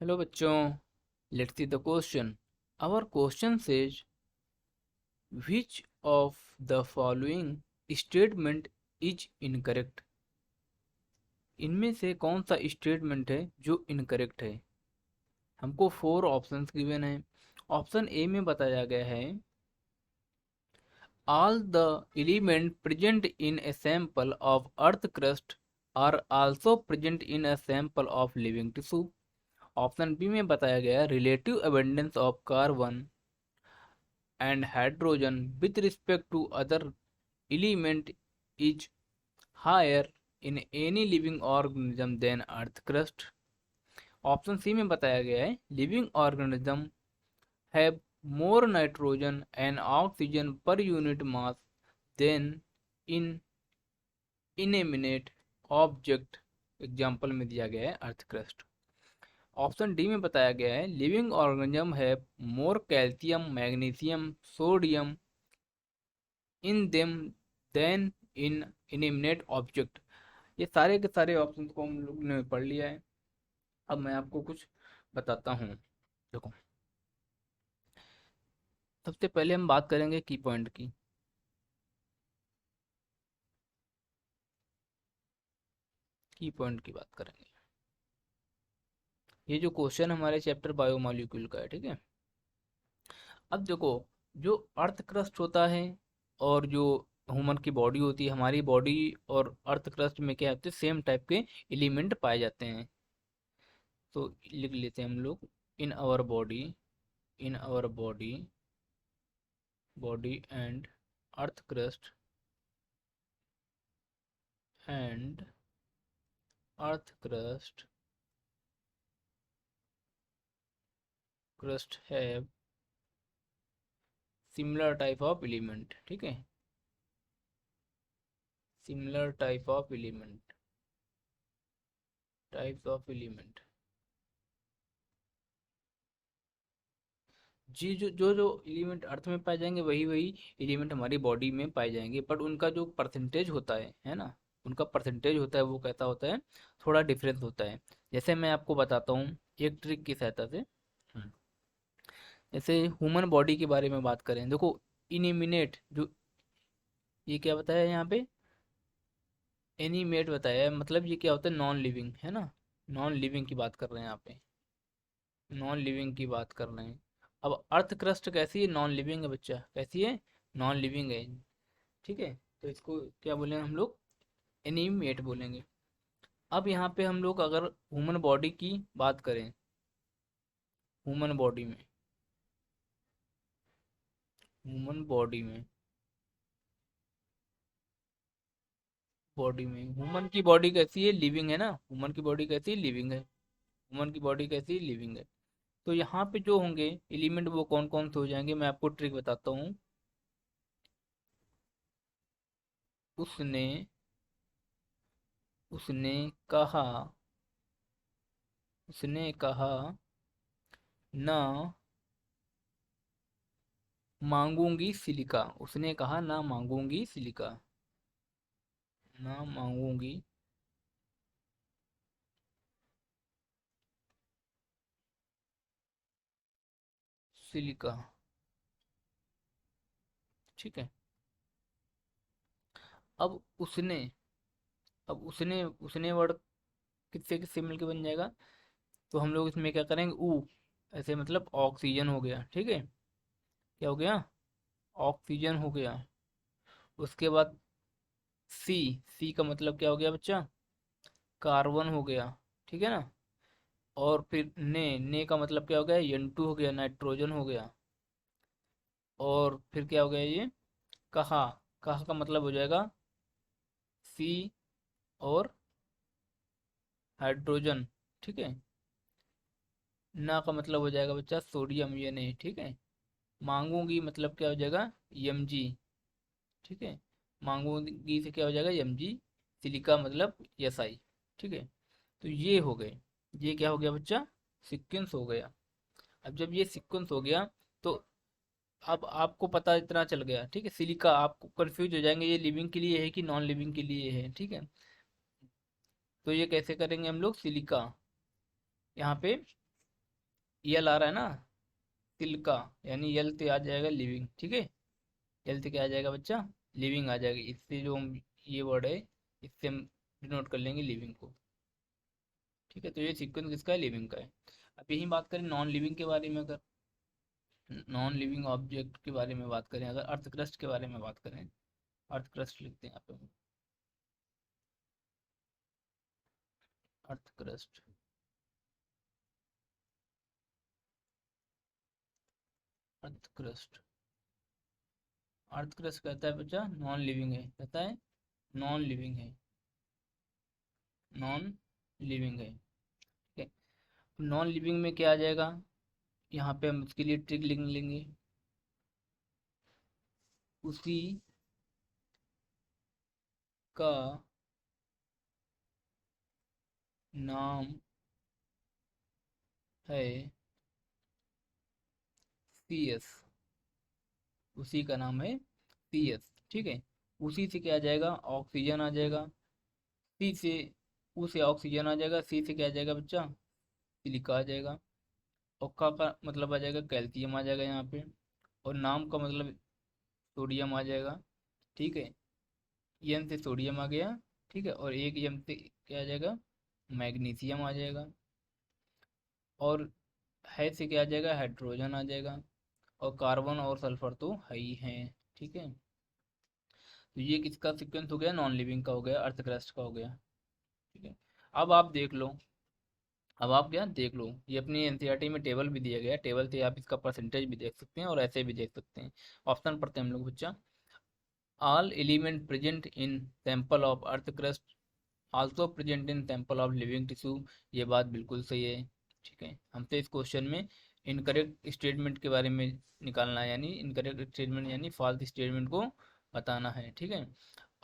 Hello बच्चों, let's see the question. Our question says which of the following statement is incorrect. इनमें से कौन सा स्टेटमेंट है जो इनकरेक्ट है। हमको फोर ऑप्शंस गिवन है। ऑप्शन ए में बताया गया है all the element present in a sample of earth crust are also present in a sample of living tissue. Option B में बताया गया relative abundance of carbon and hydrogen with respect to other element is higher in any living organism than earth crust। Option C में बताया गया है living organism have more nitrogen and oxygen per unit mass than in inanimate object. Example में दिया गया है earth crust. Option D में बताया गया है living organism have more calcium magnesium sodium in them than in inanimate object. ये सारे के सारे ऑप्शन को हम लोग ने पढ़ लिया है। अब मैं आपको कुछ बताता हूँ। देखो, सबसे पहले हम बात करेंगे की पॉइंट की। की पॉइंट की बात करेंगे। ये जो क्वेश्चन हमारे चैप्टर बायोमॉलिक्यूल का है, ठीक है। अब देखो, जो अर्थ क्रस्ट होता है और जो ह्यूमन की बॉडी होती है, हमारी बॉडी और अर्थ क्रस्ट में क्या होते हैं, सेम टाइप के एलिमेंट पाए जाते हैं। तो लिख लेते हैं हम लोग in our body, in our body body and earth crust and earth crust have similar type of element। ठीक है, similar types of element। जी, जो जो जो एलिमेंट अर्थ में पाए जाएंगे वही वही एलिमेंट हमारी बॉडी में पाए जाएंगे, बट उनका जो परसेंटेज होता है ना, उनका परसेंटेज होता है वो कैसा होता है, थोड़ा डिफरेंस होता है। जैसे मैं आपको बताता हूँ एक ट्रिक की सहायता से। हम्म, जैसे ह्यूमन बॉडी के बारे में बात करें, देखो इनिमिनेट जो ये क्या बताया यहाँ पे, एनिमेट बताया है, मतलब ये क्या होता है, नॉन लिविंग है ना। नॉन लिविंग की बात कर रहे हैं यहाँ पे, नॉन लिविंग की बात कर रहे हैं। अब अर्थ क्रस्ट कैसी है, नॉन लिविंग है बच्चा, कैसी है, नॉन लिविंग है। ठीक है, तो इसको क्या बोलेंगे हम लोग, एनिमेट बोलेंगे। अब यहाँ पे हम लोग अगर ह्यूमन बॉडी की बात करें, ह्यूमन बॉडी में, ह्यूमन बॉडी में ह्यूमन की बॉडी कैसी है, लिविंग है ना। ह्यूमन की बॉडी कैसी है, लिविंग है। ह्यूमन की बॉडी कैसी है, लिविंग है। तो यहाँ पे जो होंगे एलिमेंट वो कौन कौन से हो जाएंगे, मैं आपको ट्रिक बताता हूँ। उसने उसने कहा, उसने कहा ना मांगूंगी सिलिका। उसने कहा ना मांगूंगी सिलिका, ना मांगूंगी सिलिका। ठीक है। अब उसने, अब उसने वर्ड किससे किससे मिलके बन जाएगा, तो हम लोग इसमें क्या करेंगे, ऊ, ऐसे मतलब ऑक्सीजन हो गया। ठीक है, क्या हो गया, ऑक्सीजन हो गया। उसके बाद सी, सी का मतलब क्या हो गया बच्चा, कार्बन हो गया। ठीक है ना। और फिर ने का मतलब क्या हो गया, N2 हो गया, नाइट्रोजन हो गया। और फिर क्या हो गया ये, कहा, कहा का मतलब हो जाएगा सी और हाइड्रोजन। ठीक है। ना का मतलब हो जाएगा बच्चा सोडियम, ये नहीं। ठीक है। मांगूंगी मतलब क्या हो जाएगा, Mg। ठीक है, मांगूंगी से क्या हो जाएगा, Mg। सिलिका मतलब Si। ठीक है, तो ये हो गए, ये क्या हो गया बच्चा, सीक्वेंस हो गया। अब जब ये सीक्वेंस हो गया तो अब आपको पता इतना चल गया। ठीक है, सिलिका, आपको कंफ्यूज हो जाएंगे ये लिविंग के लिए है कि नॉन लिविंग के लिए है। ठीक है, तो ये कैसे करेंगे हम लोग, सिलिका यहाँ पे यल आ रहा है ना, तिल का, यानी यल से आ जाएगा लिविंग, ठीक है। यल से क्या आ जाएगा बच्चा, लिविंग आ जाएगी। इससे जो हम ये वर्ड है, इससे हम डिनोट कर लेंगे लिविंग को, ठीक है। तो ये सीक्वेंस किसका है, लिविंग का है। अब यही बात करें नॉन लिविंग के बारे में, अगर नॉन लिविंग ऑब्जेक्ट के बारे में बात करें, अगर अर्थ क्रस्ट के बारे में बात करें, अर्थ क्रस्ट लिखते हैं यहाँ पे, earth crust, earth crust, earth crust कहता है बच्चा नॉन लिविंग है, कहता है नॉन लिविंग है, नॉन लिविंग है, ठीक है। नॉन लिविंग में क्या आ जाएगा, यहाँ पे हम इसके लिए ट्रिक लिख लेंगे, उसी का नाम है सी एस, उसी का नाम है सी एस, ठीक है। उसी से क्या आ जाएगा, ऑक्सीजन आ जाएगा, सी से, ऊ से ऑक्सीजन आ जाएगा, सी से क्या आ जाएगा बच्चा, सिलिका आ जाएगा, और का मतलब आ जाएगा कैल्शियम आ जाएगा यहाँ पे, और नाम का मतलब सोडियम आ जाएगा, ठीक है। एन से सोडियम आ गया, ठीक है, और एक एम से क्या आ जाएगा, मैग्नीशियम आ जाएगा, और है से क्या आ जाएगा, हाइड्रोजन आ जाएगा, और कार्बन और सल्फर तो है ही है, ठीक है। तो ये किसका सीक्वेंस हो गया, नॉन लिविंग का हो गया, अर्थ क्रस्ट का हो गया, ठीक है। अब आप देख लो, अब आप क्या देख लो, ये अपनी एनसीईआरटी में टेबल भी दिया गया है, टेबल से आप इसका परसेंटेज भी देख सकते हैं और ऐसे भी देख सकते हैं। ऑप्शन पढ़ते हैं हम लोग बच्चा, all element present in sample of earth crust also present in sample of living tissue. ये बात बिल्कुल सही है, ठीक है। हमसे इस क्वेश्चन में इनकरेक्ट स्टेटमेंट के बारे में निकालना है, यानी इनकरेक्ट स्टेटमेंट यानी फॉल्स स्टेटमेंट को बताना है, ठीक है।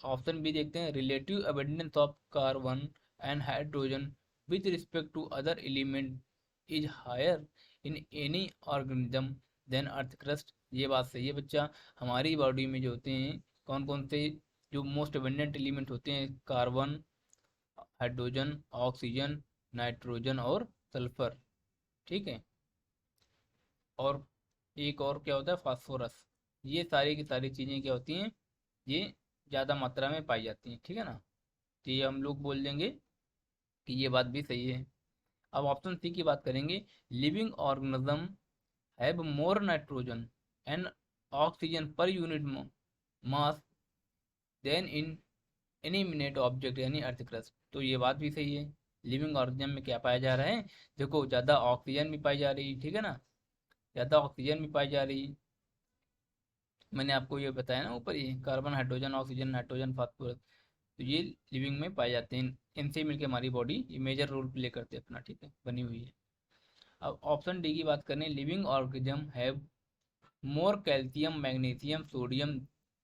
ऑप्शन बी देखते हैं, relative abundance of carbon and hydrogen with respect to other element is higher in any organism than earth crust. ये बात सही है बच्चा, हमारी बॉडी में जो होते हैं कौन कौन से जो मोस्ट अबेंडेंट एलिमेंट होते हैं, कार्बन, हाइड्रोजन, ऑक्सीजन, नाइट्रोजन और सल्फर, ठीक है। और एक और क्या होता है, फास्फोरस। ये सारी की सारी चीज़ें क्या होती हैं, ये ज़्यादा मात्रा में पाई जाती हैं, ठीक है ना। तो ये हम लोग बोल देंगे कि ये बात भी सही है। अब ऑप्शन सी की बात करेंगे, living organism have more nitrogen and oxygen per unit mass than in any inanimate object यानी अर्थ क्रस्ट। तो ये बात भी सही है, लिविंग ऑर्गेनिज्म में क्या पाया जा रहा है, देखो ज़्यादा ऑक्सीजन भी पाई जा रही है, ठीक है ना, ज़्यादा ऑक्सीजन भी पाई जा रही है। मैंने आपको ये बताया ना ऊपर, ये carbon, hydrogen, oxygen, nitrogen, phosphorus, तो ये लिविंग में पाए जाते हैं। इनसे मिलकर हमारी बॉडी ये मेजर रोल प्ले करते हैं अपना, ठीक है, बनी हुई है। अब ऑप्शन डी की बात करें, living organism have more calcium, magnesium, sodium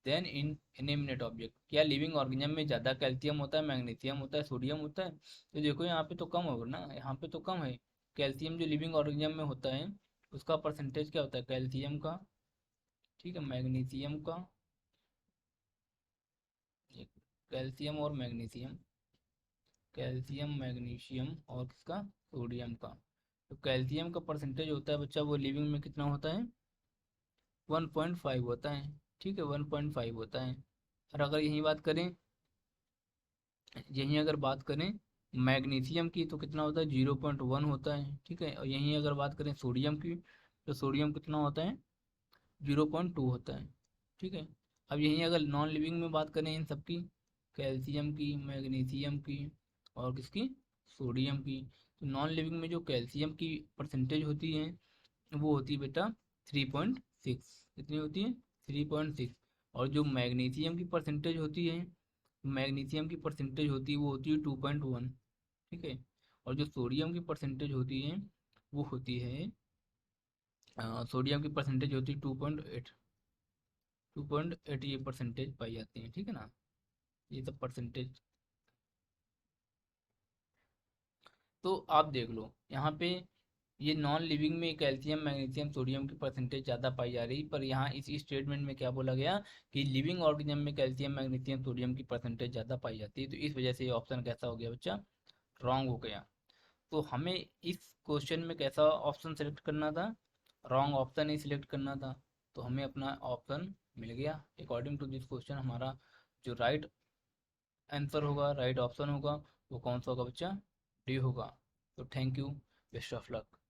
than in inanimate object. क्या लिविंग ऑर्गेनिज्म में ज़्यादा कैल्शियम होता है, मैग्नीशियम होता है, सोडियम होता है? तो देखो यहाँ पे तो कम होगा ना, यहाँ पे तो कम है। कैल्शियम जो लिविंग ऑर्गेनिज्म में होता है उसका परसेंटेज क्या होता है, कैल्शियम का, ठीक है, मैग्नीशियम का, कैल्शियम और मैग्नीशियम, कैल्शियम, मैग्नीशियम और किसका, सोडियम का। तो कैल्शियम का परसेंटेज होता है बच्चा, वो लिविंग में कितना होता है, 1.5 होता है, ठीक है, 1.5 होता है। और अगर यही बात करें, यहीं अगर बात करें मैग्नीशियम की तो कितना होता है, 0.1 होता है, ठीक है। और यहीं अगर बात करें सोडियम की, तो सोडियम कितना होता है, 0.2 होता है, ठीक है। अब यहीं अगर नॉन लिविंग में बात करें इन सब की, कैल्शियम की, मैग्नीशियम की और किसकी, सोडियम की, तो नॉन लिविंग में जो कैल्शियम की परसेंटेज होती है वो होती है बेटा 3.6, कितनी होती है, 3.6। और जो मैग्नीशियम की परसेंटेज होती है, मैग्नीशियम की परसेंटेज होती है वो होती है 2.1, ठीक है। और जो सोडियम की परसेंटेज होती है वो होती है, सोडियम की परसेंटेज होती है 2.8, 2.8 ये परसेंटेज पाई जाती है, ठीक है ना। ये सब परसेंटेज, तो आप देख लो यहाँ पे, ये नॉन लिविंग में कैल्शियम, मैग्नीशियम, सोडियम की परसेंटेज ज़्यादा पाई जा रही, पर यहाँ इस स्टेटमेंट में क्या बोला गया कि लिविंग ऑर्गेनिज्म में कैल्शियम, मैग्नीशियम, सोडियम की परसेंटेज ज़्यादा पाई जाती है, तो इस वजह से ये ऑप्शन कैसा हो गया बच्चा, रॉन्ग हो गया। तो हमें इस क्वेश्चन में कैसा ऑप्शन सेलेक्ट करना था, रॉन्ग ऑप्शन ही सिलेक्ट करना था। तो हमें अपना ऑप्शन मिल गया। अकॉर्डिंग टू दिस क्वेश्चन हमारा जो राइट आंसर होगा, राइट ऑप्शन होगा, वो कौन सा होगा बच्चा, डी होगा। तो thank you, best of luck.